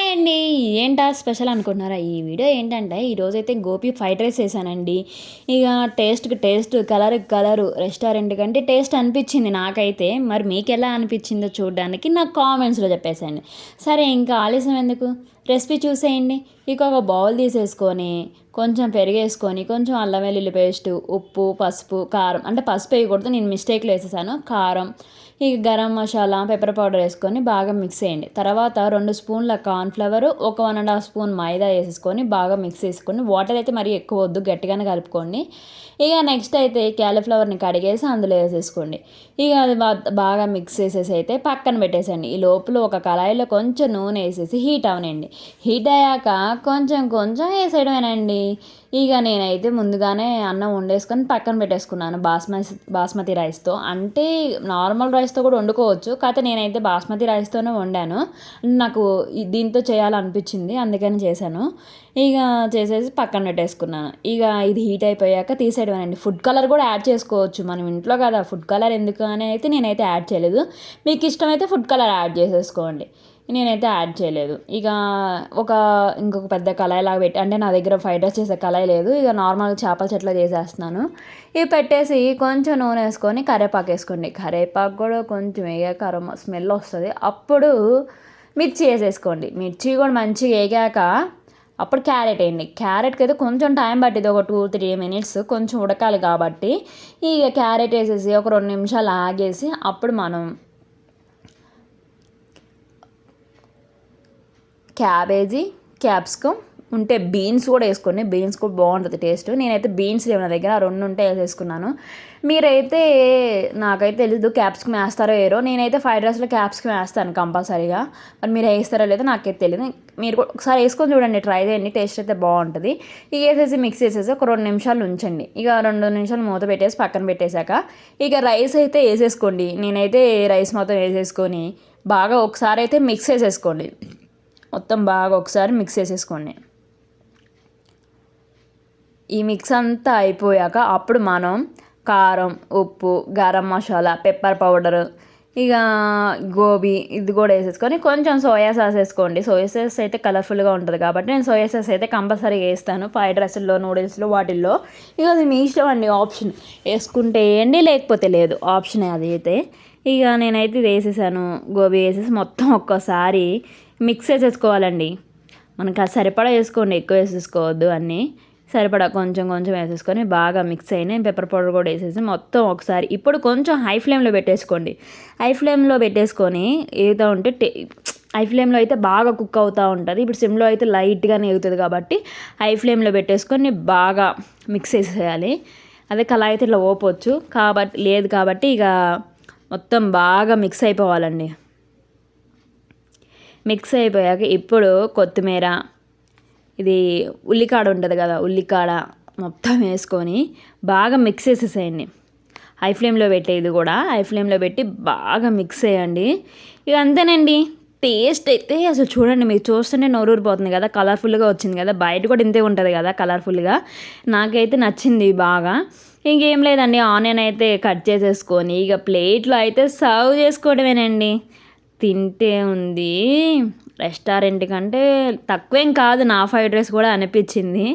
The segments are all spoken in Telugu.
హాయ్ అండి. ఏంటా స్పెషల్ అనుకుంటున్నారా? ఈ వీడియో ఏంటంటే ఈరోజైతే గోపి ఫ్రైడ్ రైస్ చేశానండి. ఇక టేస్ట్‌కి టేస్ట్, కలర్‌కి కలరు రెస్టారెంట్ కంటే టేస్ట్ అనిపించింది నాకైతే. మరి మీకెలా అనిపించిందో చూడడానికి నాకు కామెంట్స్‌లో చెప్పేసేయండి. సరే ఇంకా ఆలస్యం ఎందుకు, రెసిపీ చూసేయండి. ఇక ఒక బౌల్ తీసేసుకొని కొంచెం పెరిగేసుకొని, కొంచెం అల్లం వెల్లుల్లి పేస్టు, ఉప్పు, పసుపు, కారం, అంటే పసుపు వేయకూడదు, నేను మిస్టేక్‌లో వేసేసాను. కారం, ఇక గరం మసాలా, పెప్పర్ పౌడర్ వేసుకొని బాగా మిక్స్ చేయండి. తర్వాత 2 స్పూన్ల కార్న్‌ఫ్లవర్, ఒక 1 ½ స్పూన్ మైదా వేసేసుకొని బాగా మిక్స్ చేసుకొని, వాటర్ అయితే మరీ ఎక్కువ వద్దు, గట్టిగానే కలుపుకోండి. ఇక నెక్స్ట్ అయితే క్యాలీఫ్లవర్ని కడిగేసి అందులో వేసేసుకోండి. ఇక అది బాగా మిక్స్ చేసేసి అయితే పక్కన పెట్టేసండి. ఈ లోపల ఒక కళాయిలో కొంచెం నూనె వేసేసి హీట్ అవనండి. హీట్ అయ్యాక కొంచెం కొంచెం వేసేయడమేనండి. ఇక నేనైతే ముందుగానే అన్నం వండేసుకొని పక్కన పెట్టేసుకున్నాను బాస్మతి రైస్తో. అంటే నార్మల్ రైస్తో కూడా వండుకోవచ్చు, కాకపోతే నేనైతే బాస్మతి రైస్తోనే వండాను. నాకు దీంతో చేయాలనిపించింది, అందుకని చేశాను. ఇక చేసేసి పక్కన పెట్టేసుకున్నాను. ఇక ఇది హీట్ అయిపోయాక తీసేయడమేనండి. ఫుడ్ కలర్ కూడా యాడ్ చేసుకోవచ్చు, మనం ఇంట్లో కదా, ఫుడ్ కలర్ ఎందుకు అని అయితే నేనైతే యాడ్ చేయలేదు. మీకు ఇష్టమైతే ఫుడ్ కలర్ యాడ్ చేసేసుకోండి, నేనైతే యాడ్ చేయలేదు. ఇక ఇంకొక పెద్ద కళాయిలాగా పెట్టి, అంటే నా దగ్గర ఫ్రైడ్ రైస్ చేసే కళాయి లేదు, ఇక నార్మల్గా చేపల చెట్ల చేసేస్తున్నాను. ఇవి పెట్టేసి కొంచెం నూనె వేసుకొని కరివేపాకు వేసుకోండి. కరివేపాకు కూడా కొంచెం వేగాక స్మెల్ వస్తుంది, అప్పుడు మిర్చి వేసేసుకోండి. మిర్చి కూడా మంచిగా వేగాక అప్పుడు క్యారెట్ వేయండి. క్యారెట్కి అయితే కొంచెం టైం పట్టింది, ఒక 2-3 మినిట్స్, కొంచెం ఉడకాలి కాబట్టి. ఇక క్యారెట్ వేసేసి ఒక 2 నిమిషాలు ఆగేసి అప్పుడు మనం క్యాబేజీ, క్యాప్సికమ్ ఉంటే బీన్స్ కూడా వేసుకోండి. బీన్స్ కూడా బాగుంటుంది టేస్ట్. నేనైతే బీన్స్ లేవు నా దగ్గర, 2 ఉంటే వేసేసుకున్నాను. మీరైతే, నాకైతే తెలీదు క్యాప్సికమ్ వేస్తారో వేయరో, నేనైతే ఫ్రైడ్ రైస్లో క్యాప్సికమ్ వేస్తాను కంపల్సరీగా. మరి మీరు వేస్తారో లేదో నాకైతే తెలియదు. మీరు కూడా ఒకసారి వేసుకొని చూడండి, ట్రై చేయండి, టేస్ట్ అయితే బాగుంటుంది. ఇక వేసేసి మిక్స్ చేసేసి ఒక 2 నిమిషాలు ఉంచండి. ఇక 2 నిమిషాలు మూత పెట్టేసి పక్కన పెట్టేశాక ఇక రైస్ అయితే వేసేసుకోండి. నేనైతే రైస్ మొత్తం వేసేసుకొని బాగా ఒకసారి అయితే మిక్స్ చేసేసుకోండి. మొత్తం బాగా ఒకసారి మిక్స్ చేసేసుకోండి. ఈ మిక్స్ అంతా అయిపోయాక అప్పుడు మనం కారం, ఉప్పు, గరం మసాలా, పెప్పర్ పౌడరు, ఇక గోబీ ఇది కూడా వేసేసుకొని కొంచెం సోయా సాస్ వేసుకోండి. సోయా సాస్ అయితే కలర్ఫుల్గా ఉంటుంది కాబట్టి నేను సోయా సాస్ అయితే కంపల్సరీగా వేస్తాను ఫ్రైడ్ రైస్లో, నూడిల్స్లో, వాటిల్లో. ఇక అది మీ ఇష్టం అండి, ఆప్షన్. వేసుకుంటే వేయండి, లేకపోతే లేదు, ఆప్షనే అది అయితే. ఇక నేనైతే ఇది వేసేసాను. గోబీ వేసేసి మొత్తం ఒక్కసారి మిక్స్ చేసేసుకోవాలండి. మనకు అది సరిపడా వేసుకోండి, ఎక్కువ వేసేసుకోవద్దు, అన్నీ సరిపడా కొంచెం కొంచెం వేసేసుకొని బాగా మిక్స్ అయినాయి. పెప్పర్ పౌడర్ కూడా వేసేసి మొత్తం ఒకసారి ఇప్పుడు కొంచెం హై ఫ్లేమ్లో పెట్టేసుకోండి. హై ఫ్లేమ్లో పెట్టేసుకొని ఏదో ఉంటే హై ఫ్లేమ్లో అయితే బాగా కుక్ అవుతూ ఉంటుంది. ఇప్పుడు సిమ్లో అయితే లైట్గానే ఎగుతుంది కాబట్టి హై ఫ్లేమ్లో పెట్టేసుకొని బాగా మిక్స్ చేసేయాలి. అదే కళాయి అయితే ఇట్లా ఓపొచ్చు కాబట్టి, లేదు కాబట్టి ఇక మొత్తం బాగా మిక్స్ అయిపోవాలండి. మిక్స్ అయిపోయాక ఇప్పుడు కొత్తిమీర, ఇది ఉల్లికాడ ఉంటుంది కదా, ఉల్లికాడ మొత్తం వేసుకొని బాగా మిక్స్ చేసేసేయండి. హై ఫ్లేమ్లో పెట్టే, ఇది కూడా హై ఫ్లేమ్లో పెట్టి బాగా మిక్స్ చేయండి. ఇక అంతేనండి. టేస్ట్ అయితే అసలు చూడండి, మీరు చూస్తుంటే నోరూరిపోతుంది కదా, కలర్ఫుల్గా వచ్చింది కదా, బయట కూడా ఇంతే ఉంటుంది కదా కలర్ఫుల్గా. నాకైతే నచ్చింది బాగా. ఇంకేం లేదండి, ఆనియన్ అయితే కట్ చేసేసుకొని ఇక ప్లేట్లో అయితే సర్వ్ చేసుకోవడమేనండి. తింటే ఉంది, రెస్టారెంట్ కంటే తక్కువేం కాదు నా ఫ్రైడ్ రైస్ కూడా అనిపించింది.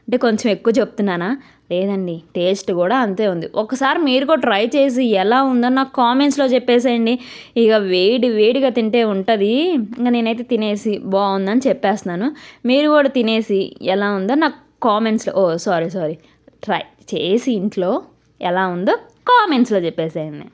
అంటే కొంచెం ఎక్కువ చెప్తున్నానా? లేదండి, టేస్ట్ కూడా అంతే ఉంది. ఒకసారి మీరు కూడా ట్రై చేసి ఎలా ఉందో నాకు కామెంట్స్లో చెప్పేసేయండి. ఇక వేడిగా తింటే ఉంటుంది. ఇంకా నేనైతే తినేసి బాగుందని చెప్పేస్తున్నాను. మీరు కూడా తినేసి ఎలా ఉందో నాకు కామెంట్స్లో, సారీ ట్రై చేసి ఇంట్లో ఎలా ఉందో కామెంట్స్లో చెప్పేసేయండి.